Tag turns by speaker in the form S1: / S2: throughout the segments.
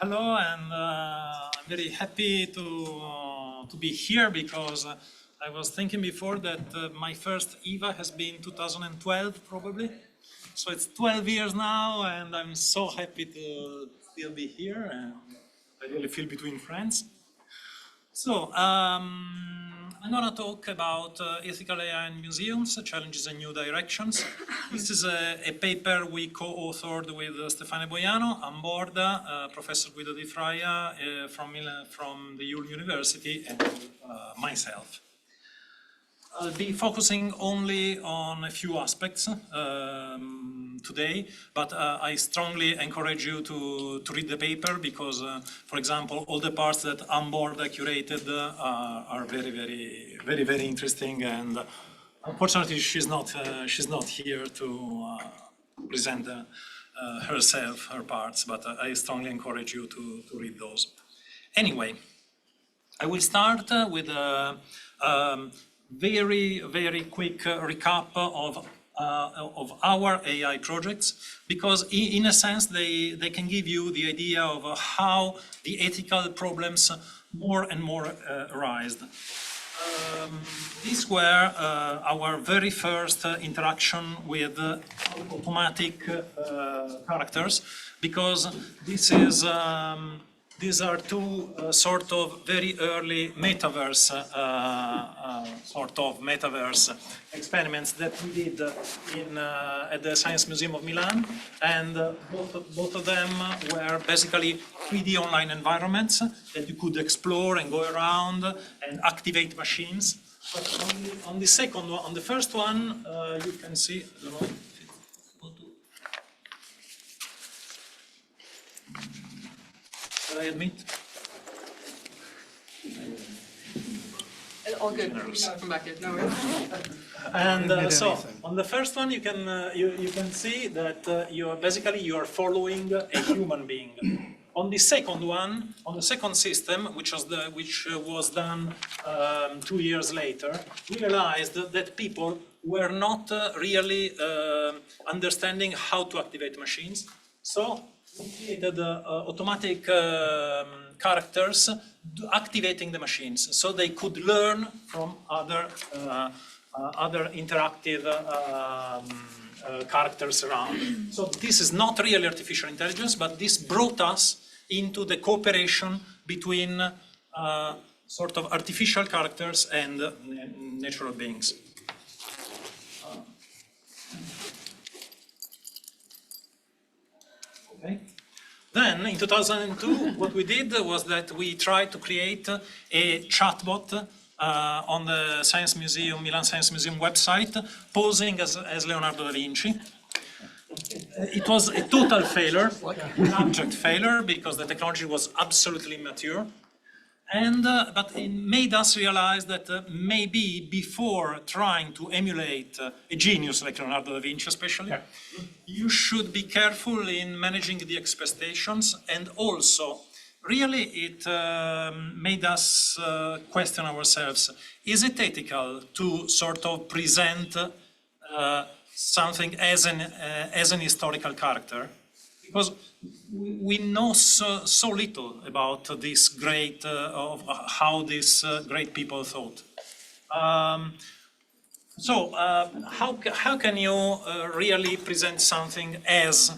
S1: Hello, and I'm very happy to be here because I was thinking before that my first EVA has been 2012 probably. So it's 12 years now, and I'm so happy to still be here, and I really feel between friends. So, I'm going to talk about ethical AI in museums, challenges and new directions. This is a paper we co-authored with Stefania Boiano, Borda, Professor Guido di Fraia from the University, and myself. I'll be focusing only on a few aspects today, but I strongly encourage you to read the paper because, for example, all the parts that Borda curated are very interesting, and unfortunately she's not here to present herself, her parts, but I strongly encourage you to read those. Anyway, I will start with a very quick recap of our AI projects, because in a sense they can give you the idea of how the ethical problems more and more arise. These were our very first interaction with automatic characters, because this is these are two sort of very early metaverse experiments that we did at the Science Museum of Milan, and both of them were basically 3D online environments that you could explore and go around and activate machines. But on the second one, on the first one, you can see. I don't know if I admit?
S2: All good. Come back in. No worries.
S1: And so on the first one, you can see that you are following a human being. On the second one, on the second system, which was done 2 years later, we realized that people were not really understanding how to activate machines. So we created automatic characters activating the machines, so they could learn from other interactive characters around. So this is not really artificial intelligence, but this brought us into the cooperation between sort of artificial characters and natural beings. Okay. Then, in 2002, what we did was that we tried to create a chatbot on the Science Museum, Milan Science Museum website, posing as Leonardo da Vinci. It was a total failure, an abject failure, because the technology was absolutely immature. And, but it made us realize that maybe before trying to emulate a genius like Leonardo da Vinci especially, you should be careful in managing the expectations, and also really it made us question ourselves, is it ethical to sort of present something as an historical character? Because we know so little about this great, of how these great people thought. How can you really present something as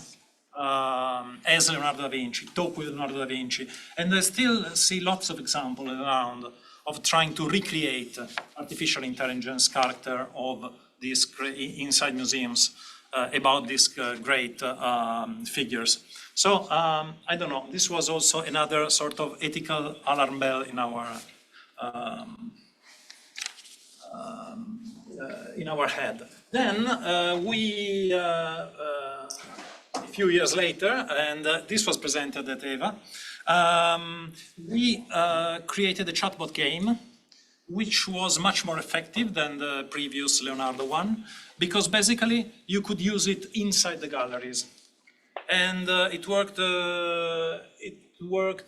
S1: Leonardo da Vinci, talk with Leonardo da Vinci? And I still see lots of examples around of trying to recreate artificial intelligence character of these inside museums. About these great figures. So, I don't know, this was also another sort of ethical alarm bell in our head. Then a few years later, and this was presented at EVA, we created a chatbot game which was much more effective than the previous Leonardo one, because basically you could use it inside the galleries, and it worked.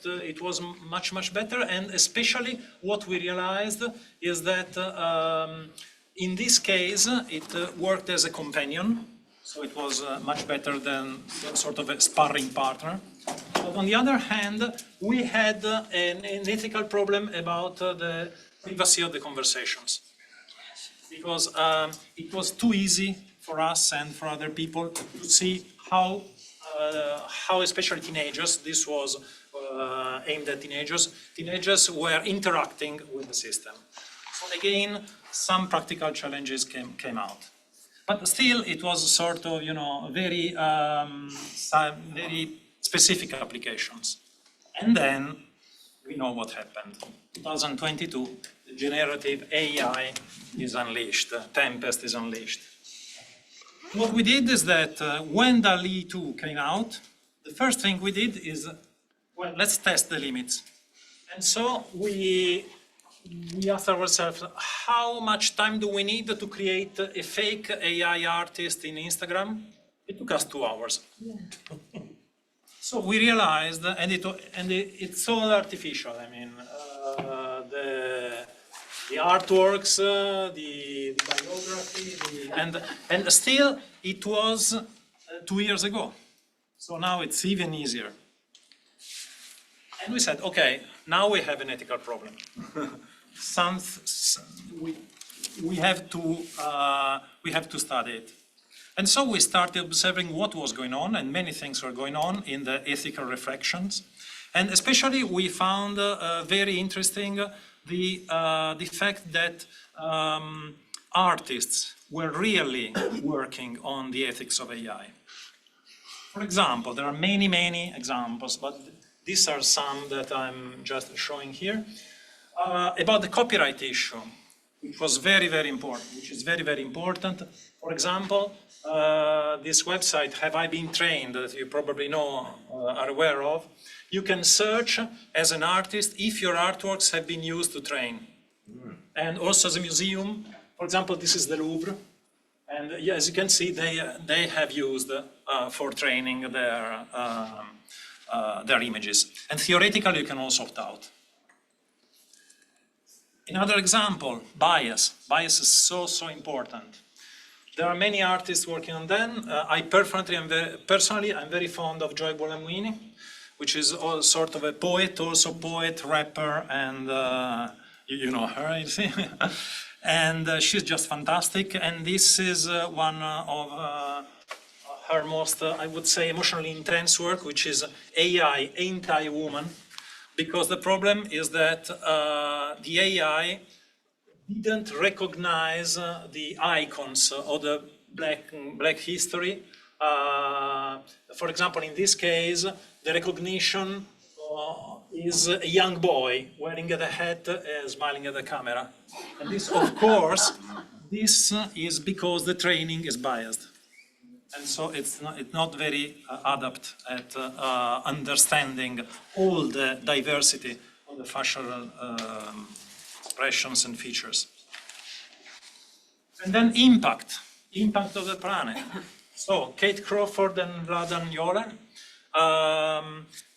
S1: It was much better, and especially what we realized is that in this case it worked as a companion, so it was much better than sort of a sparring partner. But on the other hand, we had an ethical problem about the privacy of the conversations. Because it was too easy for us and for other people to see how especially teenagers, this was aimed at teenagers were interacting with the system. So again, some practical challenges came out. But still, it was sort of, very specific applications. And then, we know what happened. 2022, generative AI is unleashed, Tempest is unleashed. What we did is that when DALL-E 2 came out, the first thing we did is, well, let's test the limits. And so we asked ourselves, how much time do we need to create a fake AI artist in Instagram? It took us 2 hours. Yeah. So we realized, and it's all artificial. I mean, the artworks, the biography, and still it was 2 years ago. So now it's even easier. And we said, okay, now we have an ethical problem. We have to study it. And so we started observing what was going on, and many things were going on in the ethical reflections. And especially we found very interesting the fact that artists were really working on the ethics of AI. For example, there are many, many examples, but these are some that I'm just showing here. About the copyright issue, which was very, very important, For example, this website, Have I Been Trained, that you probably know, are aware of, you can search as an artist if your artworks have been used to train. And also as a museum, for example, this is the Louvre, and as you can see, they have used for training their images. And theoretically, you can also opt out. Another example, bias. Bias is so, so important. There are many artists working on them. I personally, I'm very fond of Joy Buolamwini, which is all sort of a poet, rapper, and you know her, you see. And she's just fantastic. And this is one of her most, I would say, emotionally intense work, which is AI, Anti-Woman. Because the problem is that the AI didn't recognize the icons of the black history. For example, in this case, the recognition is a young boy wearing a hat, smiling at the camera. And this, of course, this is because the training is biased. And so it's not very adept at understanding all the diversity of the facial expressions and features. And then impact of the planet. So Kate Crawford and Vladan Joler,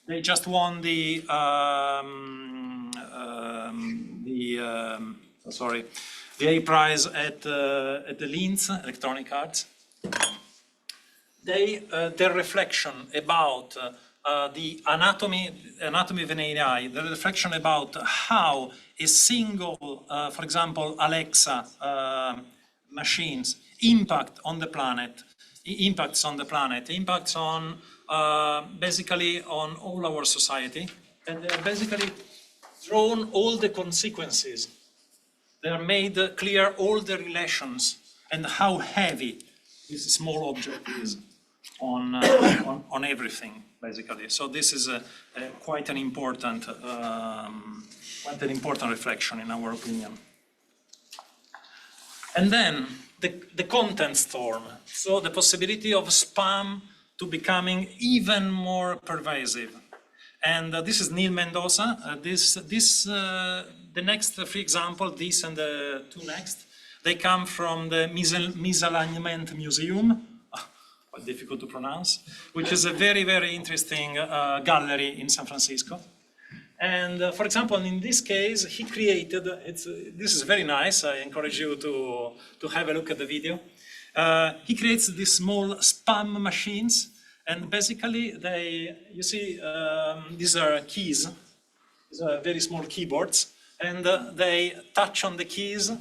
S1: they just won the A prize at the Linz Electronic Arts. Their reflection about the anatomy of an AI, the reflection about how a single, for example, Alexa machines impacts on basically on all our society, and they are basically drawn all the consequences. They are made clear all the relations and how heavy this small object is on everything, basically. So this is quite an important reflection, in our opinion. And then the content storm. So the possibility of spam to becoming even more pervasive. And this is Neil Mendoza. The next three examples, this and the two next, they come from the Misalignment Museum, quite difficult to pronounce, which is a very, very interesting gallery in San Francisco. And for example, in this case, he created, this is very nice, I encourage you to have a look at the video. He creates these small spam machines, And basically, you see, these are keys. These are very small keyboards, and they touch on the keys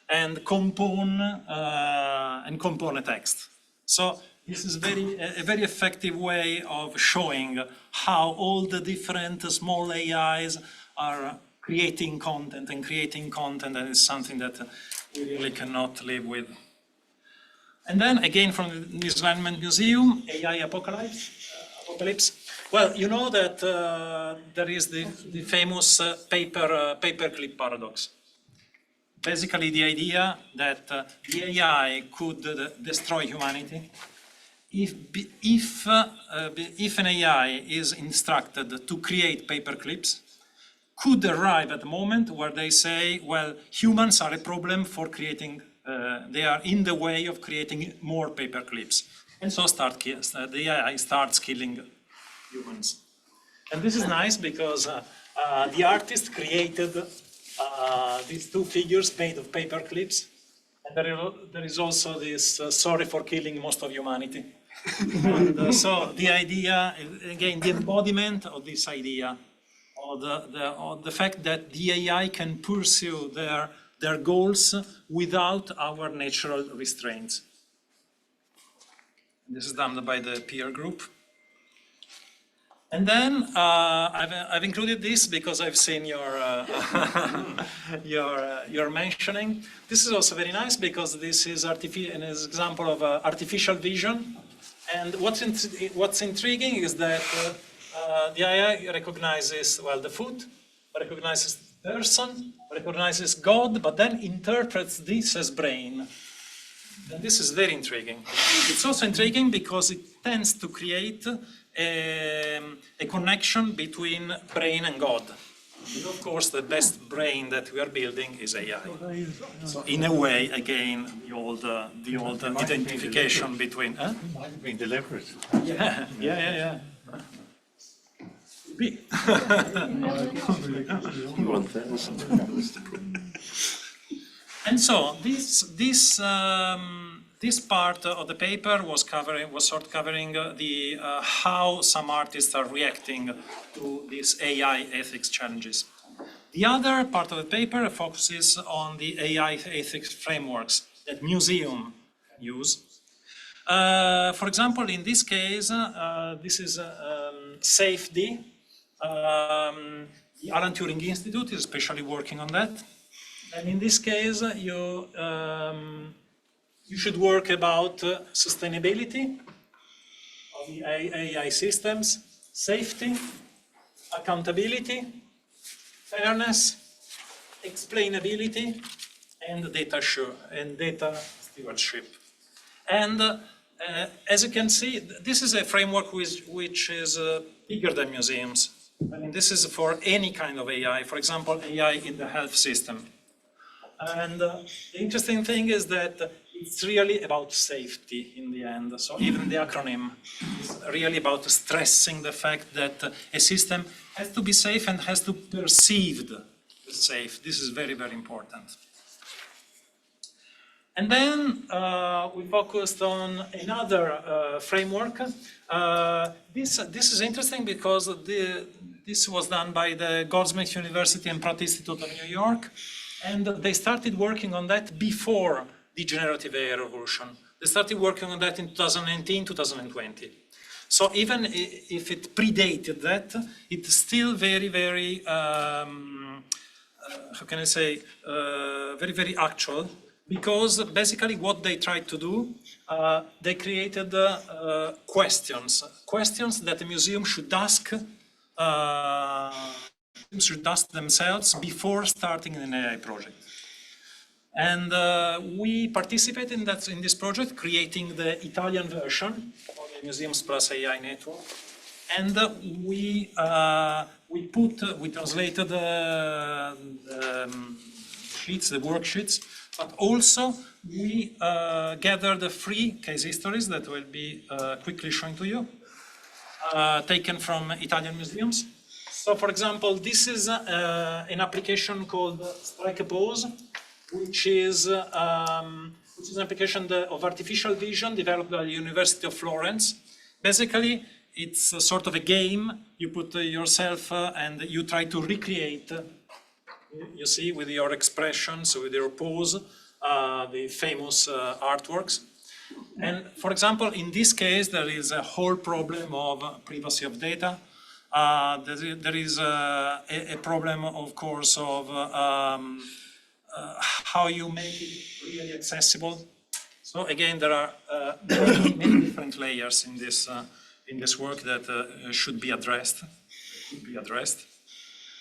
S1: and compone a text. So this is a very effective way of showing how all the different small AIs are creating content, and it's something that we really cannot live with. And then again from the Design Museum, AI Apocalypse. Well, you know that there is the famous paperclip paradox. Basically, the idea that the AI could destroy humanity if an AI is instructed to create paperclips, could arrive at the moment where they say, well, humans are a problem for creating, they are in the way of creating more paperclips. And so the AI starts killing humans. And this is nice because the artist created these two figures made of paper clips. And there is also this sorry for killing most of humanity. And, so the idea, again, the embodiment of this idea, of the fact that the AI can pursue their goals without our natural restraints. This is done by the peer group. And then I've included this because I've seen your mentioning. This is also very nice because this is an example of artificial vision. And what's intriguing is that the AI recognizes, well, the foot, recognizes the person, recognizes God, but then interprets this as brain. And this is very intriguing. It's also intriguing because it tends to create a connection between brain and God. And of course, the best brain that we are building is AI. So in a way, again, the old identification between. Huh?
S3: It might have been deliberate.
S1: Yeah. Be. And so this part of the paper was sort of covering the how some artists are reacting to these AI ethics challenges. The other part of the paper focuses on the AI ethics frameworks that museums use. For example, in this case, this is safety. The Alan Turing Institute is especially working on that. And in this case, you should work about sustainability of the AI systems, safety, accountability, fairness, explainability, and data stewardship. And as you can see, this is a framework which is bigger than museums. I mean, this is for any kind of AI, for example, AI in the health system. And the interesting thing is that it's really about safety in the end. So even the acronym is really about stressing the fact that a system has to be safe and has to be perceived as safe. This is very, very important. And then we focused on another framework. This is interesting because this was done by the Goldsmith University and Pratt Institute of New York. And they started working on that before the generative AI revolution. They started working on that in 2019, 2020. So even if it predated that, it's still very, very, how can I say, very, very actual. Because basically what they tried to do, they created questions that the museum should ask themselves before starting an AI project. And we participated in this project, creating the Italian version of the Museums Plus AI network. And we translated the sheets, the worksheets, but also we gathered the free case histories that will be quickly shown to you, taken from Italian museums. So, for example, this is an application called Strike a Pose, which is an application of artificial vision developed by the University of Florence. basically, it's a sort of a game. You put yourself and you try to recreate, you see, with your expressions, with your pose, the famous artworks. And for example, in this case, there is a whole problem of privacy of data. There is a problem, of course, of how you make it really accessible. So again, there are many different layers in this work that should be addressed.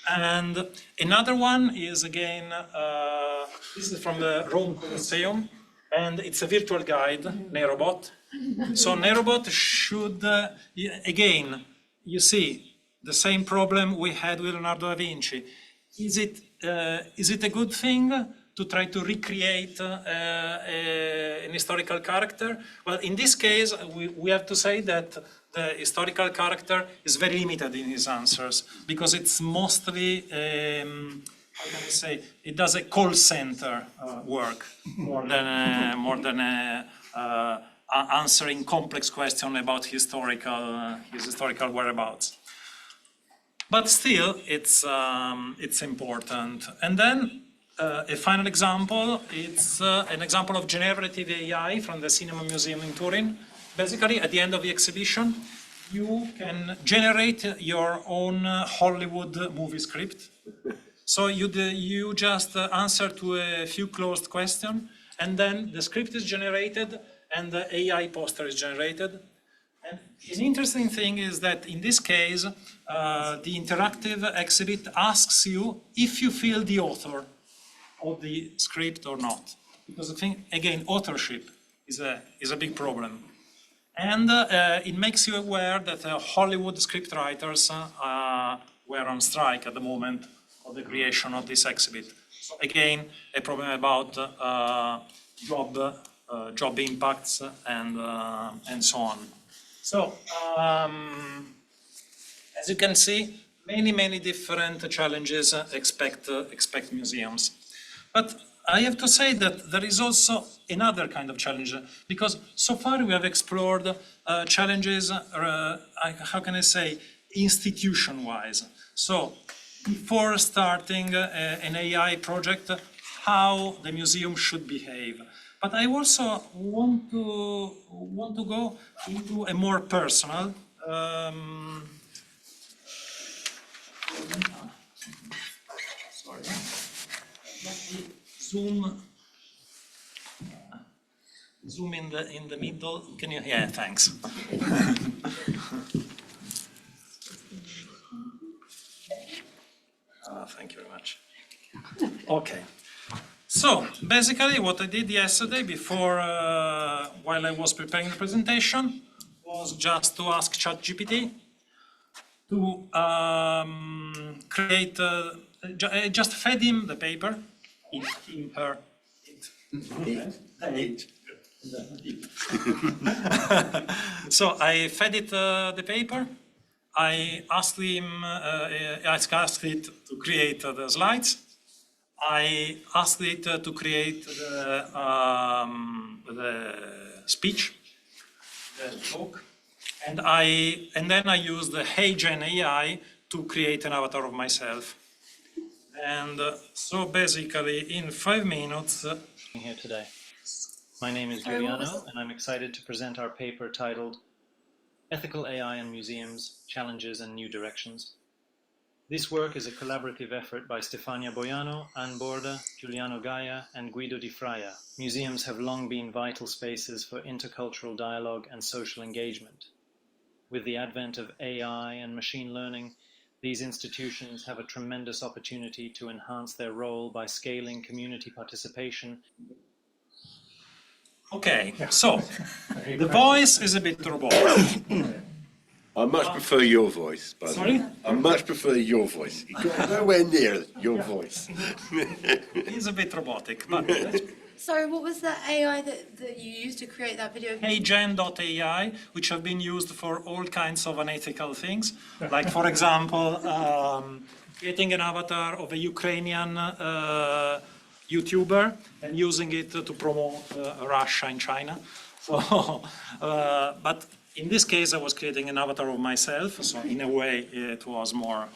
S1: And another one is again, this is from the Rome Colosseum, and it's a virtual guide, Nerobot. So Nerobot should, again, you see, the same problem we had with Leonardo da Vinci. Is it a good thing to try to recreate an historical character? Well, in this case, we have to say that the historical character is very limited in his answers, because it's mostly, how can I say, it does a call center work more than answering complex questions about his historical whereabouts. But still, it's important. And then a final example, it's an example of generative AI from the Cinema Museum in Turin. Basically, at the end of the exhibition, you can generate your own Hollywood movie script. So you just answer to a few closed questions, and then the script is generated and the AI poster is generated. And an interesting thing is that in this case, the interactive exhibit asks you if you feel the author of the script or not. Because I think, again, authorship is a big problem. And it makes you aware that Hollywood scriptwriters were on strike at the moment of the creation of this exhibit. So again, a problem about job impacts and so on. So, as you can see, many different challenges expect museums. But I have to say that there is also another kind of challenge, because so far we have explored challenges, how can I say, institution-wise. So, before starting an AI project, how the museum should behave. But I also want to go into a more personal. Sorry. Let me zoom in the middle. Can you? Yeah, thanks. Thank you very much. Okay. So basically, what I did yesterday, before while I was preparing the presentation, was just to ask ChatGPT to create. Just fed him the paper. So I fed it the paper. I asked him. I asked it to create the slides. I asked it to create the speech, the talk, and then I used the HeyGen AI to create an avatar of myself. And so basically, in 5 minutes.
S3: Here today. My name is Giuliano, and I'm excited to present our paper titled Ethical AI in Museums, Challenges and New Directions. This work is a collaborative effort by Stefania Boiano, Borda, Giuliano Gaia, and Guido di Fraia. Museums have long been vital spaces for intercultural dialogue and social engagement. With the advent of AI and machine learning, these institutions have a tremendous opportunity to enhance their role by scaling community participation.
S1: Okay, so the voice is a bit robotic.
S4: I much prefer your voice, by the way.
S1: Sorry?
S4: I much prefer your voice. You got nowhere near your voice.
S1: It's a bit robotic, but
S2: Sorry, what was the AI that you used to create that video?
S1: HeyGen.ai, which have been used for all kinds of unethical things, like, for example, creating an avatar of a Ukrainian YouTuber and using it to promote Russia in China. So, but In this case, I was creating an avatar of myself, so in a way, it was more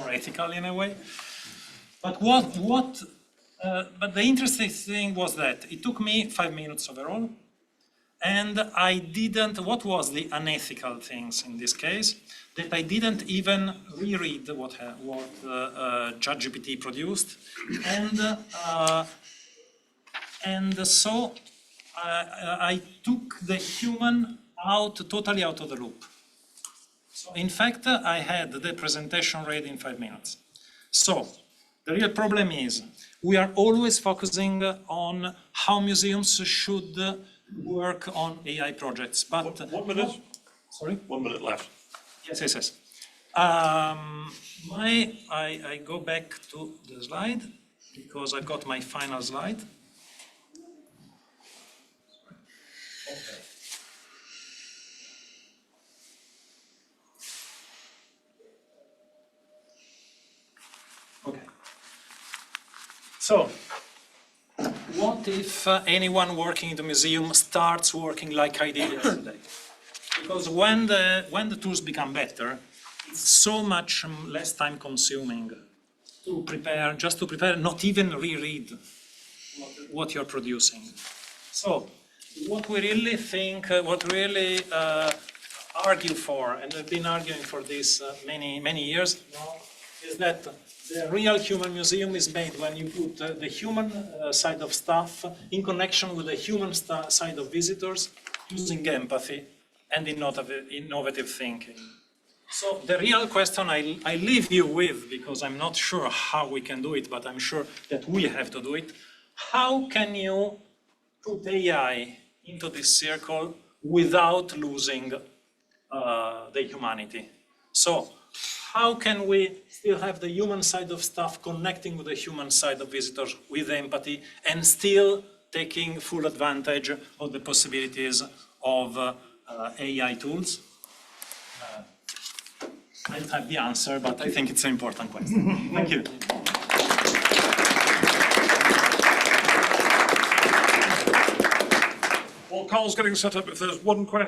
S1: ethical in a way. But but the interesting thing was that it took me 5 minutes overall, and I didn't. What was the unethical things in this case? That I didn't even reread what ChatGPT produced, and so I took the human totally out of the loop. So in fact, I had the presentation ready in 5 minutes. So the real problem is we are always focusing on how museums should work on AI projects. But
S5: 1 minute.
S1: Sorry?
S5: 1 minute left.
S1: Yes. I go back to the slide because I got my final slide. Okay. Okay. So, what if anyone working in the museum starts working like I did yesterday? Because when the tools become better, it's so much less time consuming to prepare, not even reread what you're producing. So, what we really think, argue for, and I've been arguing for this many years now, is that the real human museum is made when you put the human side of stuff in connection with the human side of visitors, using empathy and innovative thinking. So the real question I leave you with, because I'm not sure how we can do it, but I'm sure that we have to do it, how can you put AI into this circle without losing the humanity? So how can we still have the human side of stuff connecting with the human side of visitors with empathy and still taking full advantage of the possibilities of AI tools? I don't have the answer, but I think it's an important question. Thank you.
S5: While Carl's getting set up, if there's one question.